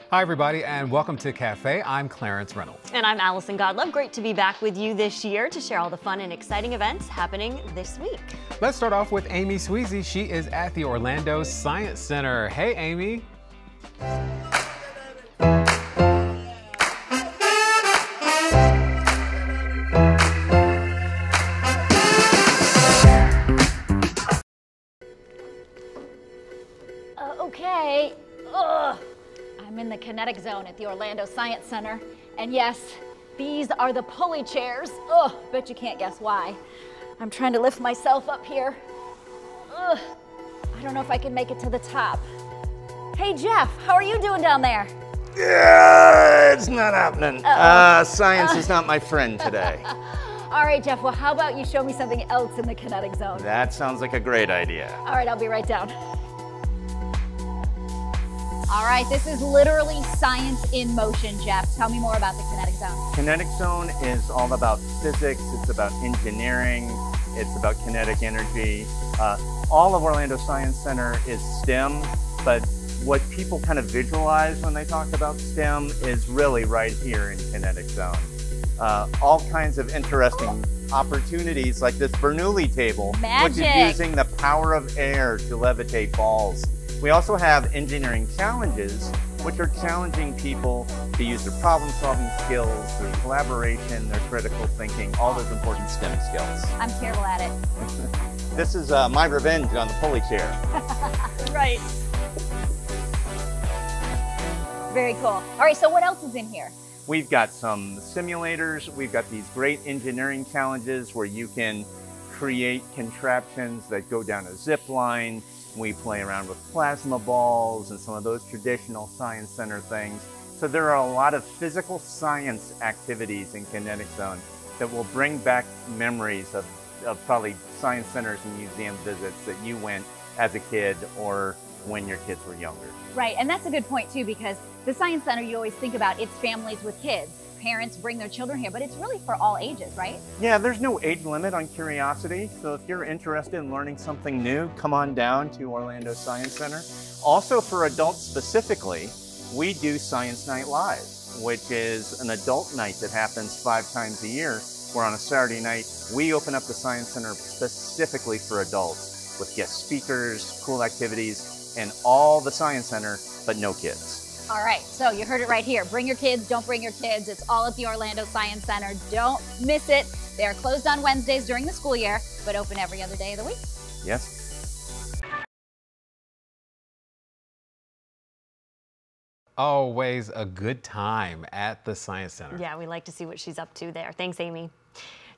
Hi, everybody, and welcome to Cafe. I'm Clarence Reynolds. And I'm Allison Godlove. Great to be back with you this year to share all the fun and exciting events happening this week. Let's start off with Amy Sweezy. She is at the Orlando Science Center. Hey, Amy. Okay. I'm in the kinetic zone at the Orlando Science Center. And yes, these are the pulley chairs. Bet you can't guess why. I'm trying to lift myself up here. I don't know if I can make it to the top. Hey, Jeff, how are you doing down there? Yeah, it's not happening. Science is not my friend today. All right, Jeff, well, how about you show me something else in the kinetic zone? That sounds like a great idea. All right, I'll be right down. All right, this is literally science in motion, Jeff. Tell me more about the kinetic zone. Kinetic zone is all about physics, it's about engineering, it's about kinetic energy. All of Orlando Science Center is STEM, but what people kind of visualize when they talk about STEM is really right here in kinetic zone. All kinds of interesting opportunities like this Bernoulli table, Magic. which is using the power of air to levitate balls. We also have engineering challenges, which are challenging people to use their problem-solving skills, their collaboration, their critical thinking, all those important STEM skills. I'm terrible at it. This is my revenge on the pulley chair. Right. Very cool. All right, so what else is in here? We've got some simulators. We've got these great engineering challenges where you can create contraptions that go down a zip line. We play around with plasma balls and some of those traditional Science Center things. So there are a lot of physical science activities in Kinetic Zone that will bring back memories of probably Science Centers and museum visits that you went as a kid or when your kids were younger. Right, and that's a good point too, because the Science Center, you always think about it's families with kids. Parents bring their children here, but it's really for all ages, right? Yeah, there's no age limit on curiosity. So if you're interested in learning something new, come on down to Orlando Science Center. Also for adults specifically, we do Science Night Live, which is an adult night that happens 5 times a year, where on a Saturday night, we open up the Science Center specifically for adults with guest speakers, cool activities, and all the Science Center, but no kids. All right, so you heard it right here. Bring your kids, don't bring your kids. It's all at the Orlando Science Center. Don't miss it. They are closed on Wednesdays during the school year, but open every other day of the week. Yes. Always a good time at the Science Center. Yeah, we like to see what she's up to there. Thanks, Amy.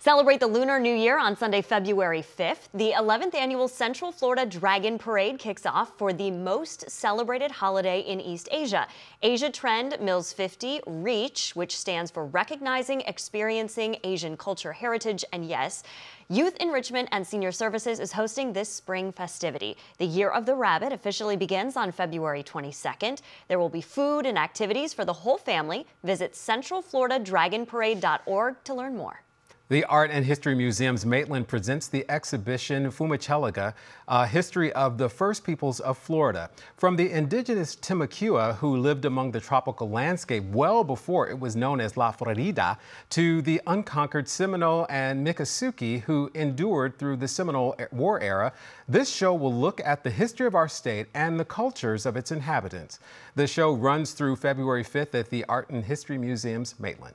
Celebrate the Lunar New Year on Sunday, February 5th. The 11th annual Central Florida Dragon Parade kicks off for the most celebrated holiday in East Asia. Asia Trend Mills 50 REACH, which stands for Recognizing, Experiencing Asian Culture Heritage, and yes, Youth Enrichment and Senior Services is hosting this spring festivity. The Year of the Rabbit officially begins on February 22nd. There will be food and activities for the whole family. Visit centralfloridadragonparade.org to learn more. The Art and History Museum's Maitland presents the exhibition Fumachelaga, a history of the first peoples of Florida. From the indigenous Timucua, who lived among the tropical landscape well before it was known as La Florida, to the unconquered Seminole and Miccosukee, who endured through the Seminole War era, this show will look at the history of our state and the cultures of its inhabitants. The show runs through February 5th at the Art and History Museum's Maitland.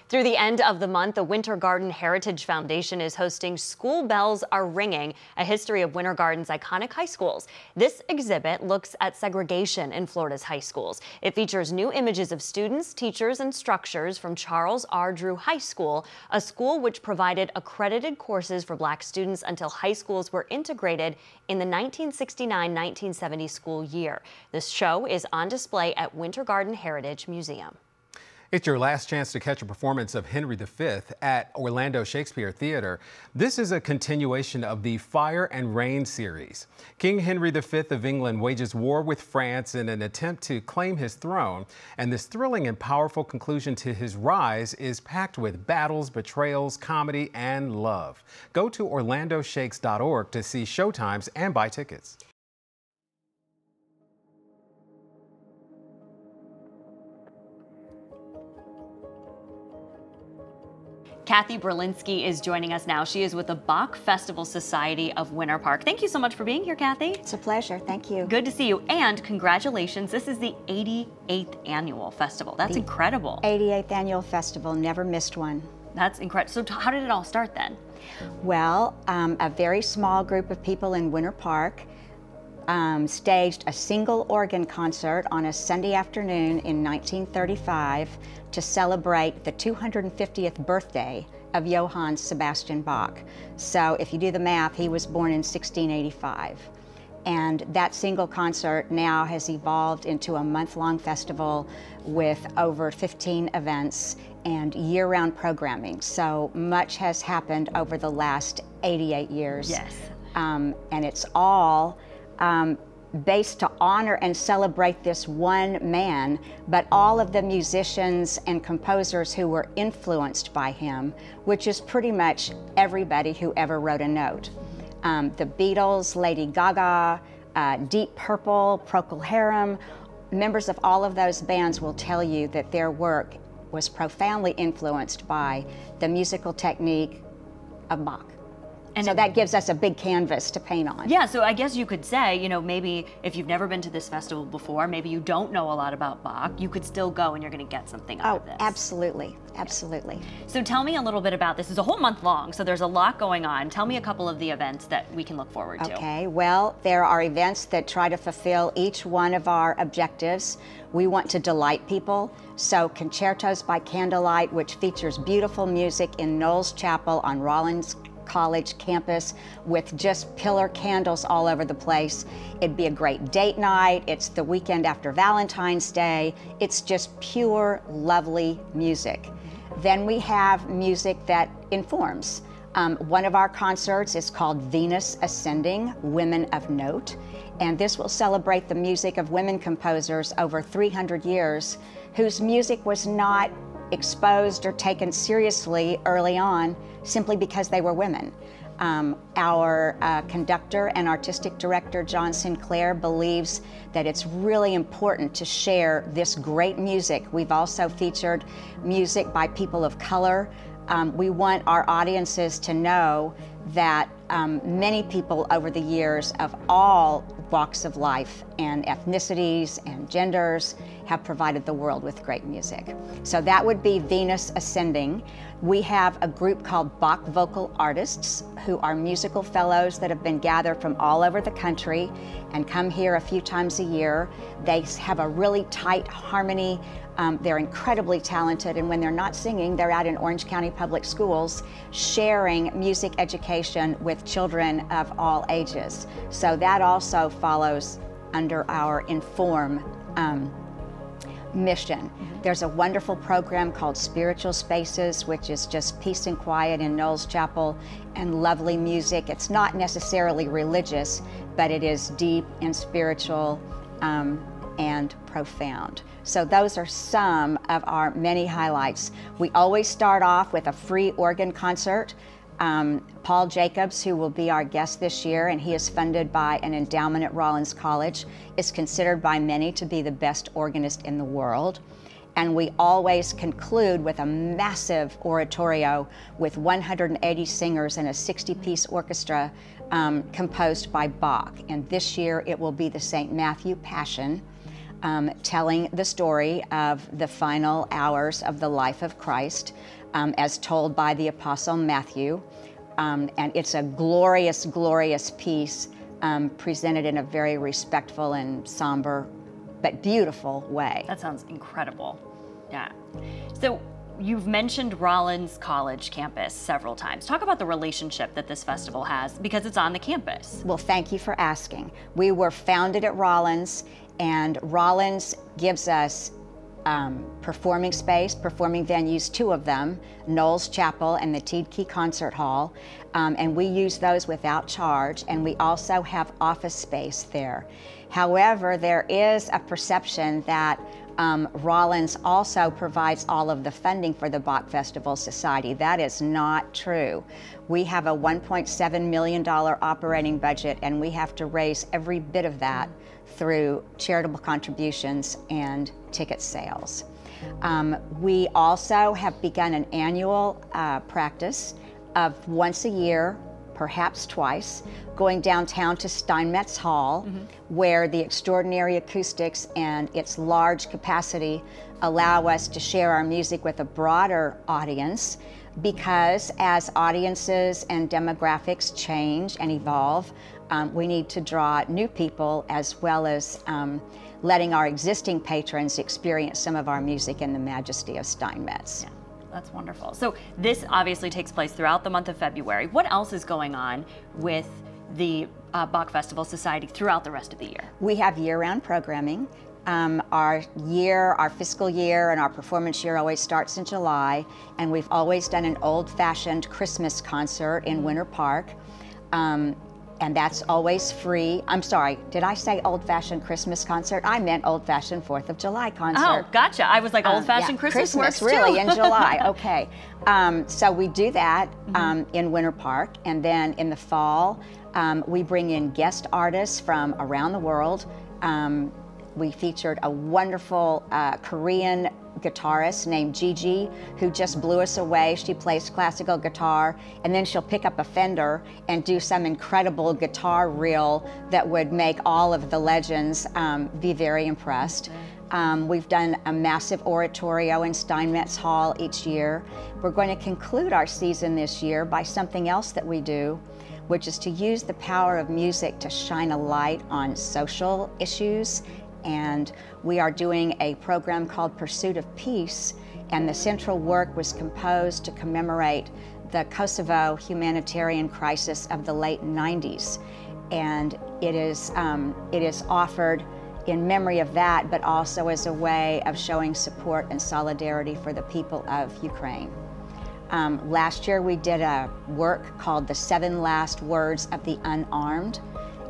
Through the end of the month, the Winter Garden Heritage Foundation is hosting School Bells Are Ringing, a history of Winter Garden's iconic high schools. This exhibit looks at segregation in Florida's high schools. It features new images of students, teachers, and structures from Charles R. Drew High School, a school which provided accredited courses for Black students until high schools were integrated in the 1969-1970 school year. This show is on display at Winter Garden Heritage Museum. It's your last chance to catch a performance of Henry V at Orlando Shakespeare Theater. This is a continuation of the Fire and Rain series. King Henry V of England wages war with France in an attempt to claim his throne, and this thrilling and powerful conclusion to his rise is packed with battles, betrayals, comedy, and love. Go to orlandoshakes.org to see showtimes and buy tickets. Kathy Berlinski is joining us now. She is with the Bach Festival Society of Winter Park. Thank you so much for being here, Kathy. It's a pleasure. Thank you. Good to see you, and congratulations. This is the 88th annual festival. That's incredible. 88th annual festival, never missed one. That's incredible. So how did it all start then? Well, a very small group of people in Winter Park staged a single organ concert on a Sunday afternoon in 1935 to celebrate the 250th birthday of Johann Sebastian Bach. So if you do the math, he was born in 1685. And that single concert now has evolved into a month-long festival with over 15 events and year-round programming. So much has happened over the last 88 years. Yes. And it's all based to honor and celebrate this one man, but all of the musicians and composers who were influenced by him, which is pretty much everybody who ever wrote a note. The Beatles, Lady Gaga, Deep Purple, Procol Harum, members of all of those bands will tell you that their work was profoundly influenced by the musical technique of Bach. And so that gives us a big canvas to paint on. Yeah, so I guess you could say, you know, maybe if you've never been to this festival before, maybe you don't know a lot about Bach, you could still go and you're going to get something out of this. Absolutely, absolutely. So tell me a little bit about this. It's a whole month long, so there's a lot going on. Tell me a couple of the events that we can look forward to. Okay, well, there are events that try to fulfill each one of our objectives. We want to delight people, so Concertos by Candlelight, which features beautiful music in Knowles Chapel on Rollins College campus with just pillar candles all over the place. It'd be a great date night. It's the weekend after Valentine's Day. It's just pure, lovely music. Then we have music that informs. One of our concerts is called Venus Ascending, Women of Note, and this will celebrate the music of women composers over 300 years whose music was not exposed or taken seriously early on simply because they were women. Our conductor and artistic director, John Sinclair, believes that it's really important to share this great music. We've also featured music by people of color. We want our audiences to know that many people over the years of all walks of life and ethnicities and genders have provided the world with great music. So that would be Venus Ascending. We have a group called Bach Vocal Artists who are musical fellows that have been gathered from all over the country and come here a few times a year. They have a really tight harmony. They're incredibly talented, and when they're not singing, they're out in Orange County Public Schools sharing music education with children of all ages. So that also follows under our Inform mission. There's a wonderful program called Spiritual Spaces, which is just peace and quiet in Knowles Chapel and lovely music. It's not necessarily religious, but it is deep and spiritual and profound. So those are some of our many highlights. We always start off with a free organ concert. Paul Jacobs, who will be our guest this year, and he is funded by an endowment at Rollins College, is considered by many to be the best organist in the world. And we always conclude with a massive oratorio with 180 singers and a 60-piece orchestra composed by Bach. And this year it will be the St. Matthew Passion, telling the story of the final hours of the life of Christ as told by the Apostle Matthew. And it's a glorious, glorious piece presented in a very respectful and somber but beautiful way. That sounds incredible. Yeah. So you've mentioned Rollins College campus several times. Talk about the relationship that this festival has because it's on the campus. Well, thank you for asking. We were founded at Rollins, and Rollins gives us performing space, performing venues, two of them, Knowles Chapel and the Tiedtke Concert Hall, and we use those without charge, and we also have office space there. However, there is a perception that Rollins also provides all of the funding for the Bach Festival Society. That is not true. We have a $1.7 million operating budget, and we have to raise every bit of that through charitable contributions and ticket sales. We also have begun an annual practice of once a year, perhaps twice, going downtown to Steinmetz Hall, where the extraordinary acoustics and its large capacity allow us to share our music with a broader audience, because as audiences and demographics change and evolve, we need to draw new people, as well as letting our existing patrons experience some of our music in the majesty of Steinmetz. Yeah, that's wonderful. So this obviously takes place throughout the month of February. What else is going on with the Bach Festival Society throughout the rest of the year? We have year-round programming. Our fiscal year and our performance year always starts in July, and we've always done an old-fashioned Christmas concert in Winter Park. And that's always free. I'm sorry, did I say old-fashioned Christmas concert? I meant old-fashioned 4th of July concert. Oh, gotcha. I was like, old-fashioned yeah, Christmas works really, too. in July, okay. So we do that in Winter Park, and then in the fall, we bring in guest artists from around the world. We featured a wonderful Korean guitarist named Gigi, who just blew us away. She plays classical guitar, and then she'll pick up a Fender and do some incredible guitar reel that would make all of the legends be very impressed. We've done a massive oratorio in Steinmetz Hall each year. We're going to conclude our season this year by something else that we do, which is to use the power of music to shine a light on social issues. And we are doing a program called Pursuit of Peace, and the central work was composed to commemorate the Kosovo humanitarian crisis of the late 90s. And it is offered in memory of that, but also as a way of showing support and solidarity for the people of Ukraine. Last year we did a work called The 7 Last Words of the Unarmed.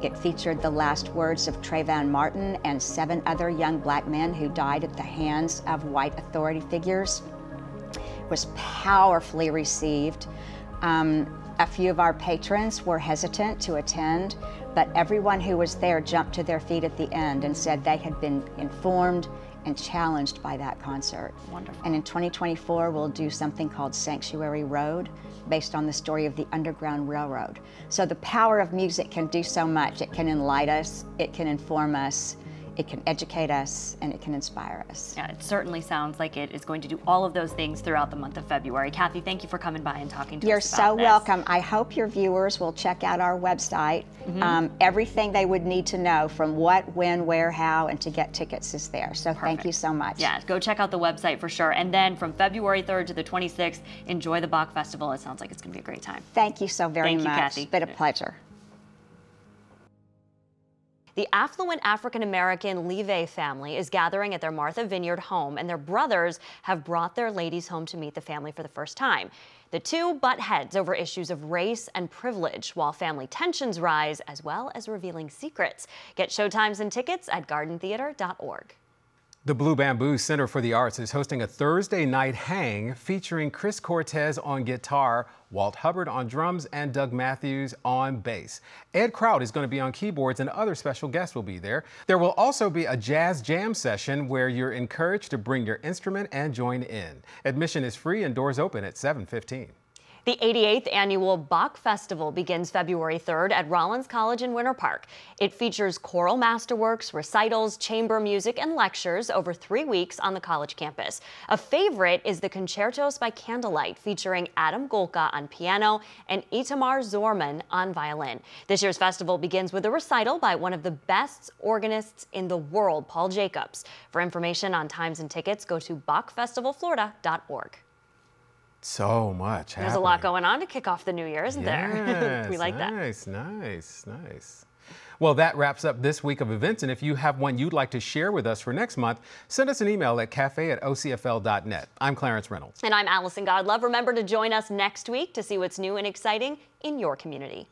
It featured the last words of Trayvon Martin and 7 other young black men who died at the hands of white authority figures. It was powerfully received. A few of our patrons were hesitant to attend, but everyone who was there jumped to their feet at the end and said they had been informed and challenged by that concert. Wonderful. And in 2024, we'll do something called Sanctuary Road, based on the story of the Underground Railroad. So the power of music can do so much. It can enlighten us, it can inform us, it can educate us, and it can inspire us. Yeah, it certainly sounds like it is going to do all of those things throughout the month of February. Kathy, thank you for coming by and talking to us about this. You're so welcome. I hope your viewers will check out our website. Everything they would need to know, from what, when, where, how, and to get tickets is there. So thank you so much. Yeah, go check out the website for sure. And then from February 3rd to the 26th, enjoy the Bach Festival. It sounds like it's going to be a great time. Thank you so very much. Thank you, Kathy. It's been a pleasure. The affluent African-American Levy family is gathering at their Martha Vineyard home, and their brothers have brought their ladies home to meet the family for the first time. The two butt heads over issues of race and privilege, while family tensions rise, as well as revealing secrets. Get showtimes and tickets at gardentheater.org. The Blue Bamboo Center for the Arts is hosting a Thursday night hang featuring Chris Cortez on guitar, Walt Hubbard on drums, and Doug Matthews on bass. Ed Kraut is going to be on keyboards, and other special guests will be there. There will also be a jazz jam session where you're encouraged to bring your instrument and join in. Admission is free and doors open at 7:15. The 88th annual Bach Festival begins February 3rd at Rollins College in Winter Park. It features choral masterworks, recitals, chamber music, and lectures over 3 weeks on the college campus. A favorite is the Concertos by Candlelight, featuring Adam Golka on piano and Itamar Zorman on violin. This year's festival begins with a recital by one of the best organists in the world, Paul Jacobs. For information on times and tickets, go to bachfestivalflorida.org. So much happening. There's a lot going on to kick off the new year, isn't there? We like that. Nice. Well, that wraps up this week of events, and if you have one you'd like to share with us for next month, send us an email at cafe@ocfl.net. I'm Clarence Reynolds. And I'm Allison Godlove. Remember to join us next week to see what's new and exciting in your community.